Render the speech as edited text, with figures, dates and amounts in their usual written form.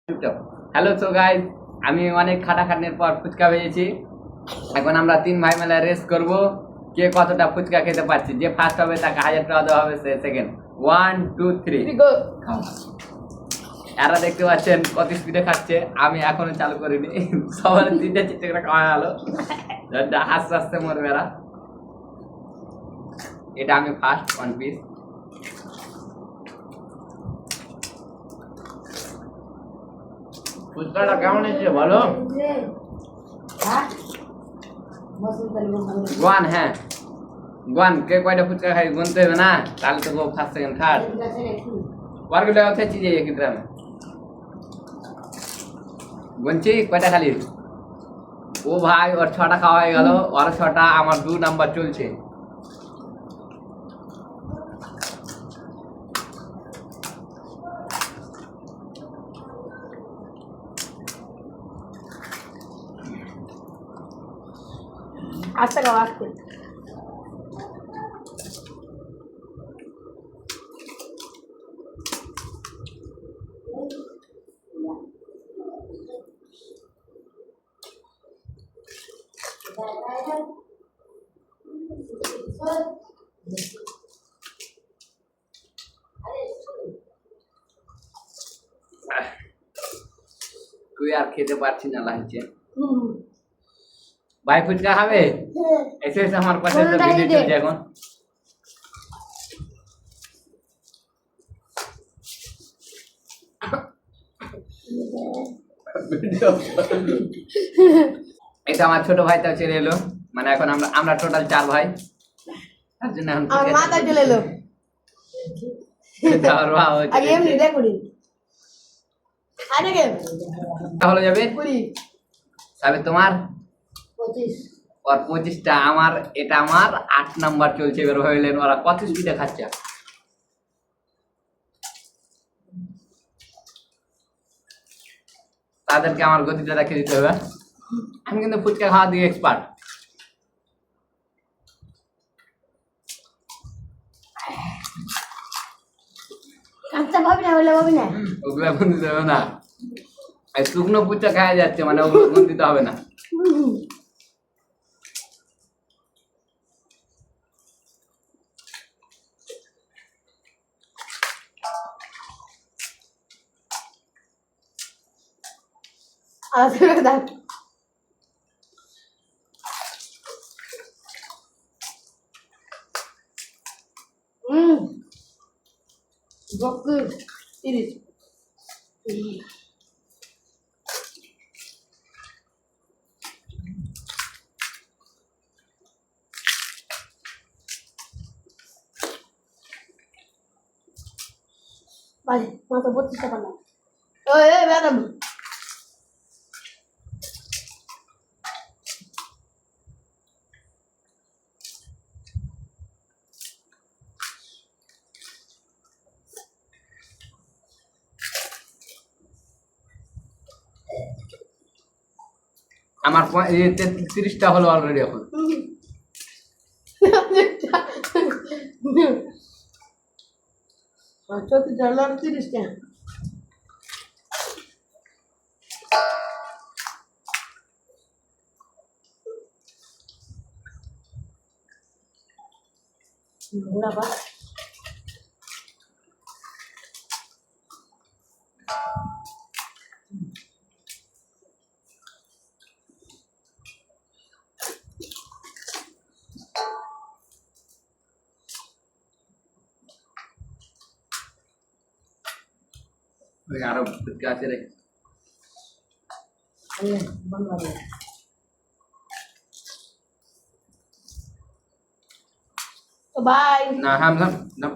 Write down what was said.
Hello so guys, আমি অনেক খাটাখাটনির পর ফুচকা পেয়েছি। এখন আমরা তিন ভাই মেলা রেস করব, কে কতটা ফুচকা খেতে পারছি। যে ফার্স্ট হবে তাকে 1000 টাকা দেওয়া হবে, সে সেকেন্ড। 1 2 3 এরা দেখতে পাচ্ছেন কত স্পিডে খাচ্ছে, আমি এখনো চালু করিনি। সবার তিনটে চিটে করে খাওয়া গেল, আস্তে আস্তে মরবে এরা। এটা আমি ফার্স্ট 1 পিস। ফুচকাটা কেমন হয়েছে বলো? গোয়ান, হ্যাঁ গোয়ান। কে কয়টা ফুচকা খাই গুনতে হবে না, তাহলে তো ফার্স্ট সেকেন্ড থার্ড ওয়ারগুলো আছে চিজে एक इधर में গুনছি কয়টা খালি। ও ভাই, ওর 6টা খাওয়া হয়ে গেল, ওর 6টা, আমার 2 নাম্বার চলছে। আস্তে খাও আস্তে। তুই আর খেতে পারছি না লাগছে। ভাই ফুচকা খাবে? এসে এসে আমার পাশে তো ভিডিও চলছে এখন। এটা আমার ছোট ভাইটাও ছেড়ে এলো, মানে এখন আমরা টোটাল 4 ভাই। তার জন্য এখন আমার মাথা চলে এলো। যাওয়ার ভাব হচ্ছে। আগে এমনি দেখুনি আরে কে তাহলে যাবে পুরি তবে তোমার 25 আর 25টা আমার। এটা আমার 8 নাম্বার চলছে। বের হইলেন ওরা কত স্পিডে খাচ্ছে। তাদেরকে আমার গতিটা রেখে দিতে হবে। আমি কিন্তু ফুচকা খাওয়া দিয়ে এক্সপার্ট। কাঁচা ভাবি না হলে ভাবি না ওগুলো গুণ দিতে হবে না, এই শুকনো ফুচকা খাওয়া যাচ্ছে, মানে ওগুলো গুণ দিতে হবে না। আস্তে দাও বকু 30 Vale, mata 32 পানা। ওই ম্যাডাম আমার 30টা হলো অলরেডি এখন। চলতে চলো 30 টা ঘোড়া বা ওই আরো ফুচকা আছে রে। বন্ধ করে তো বাই না হাম হাম না,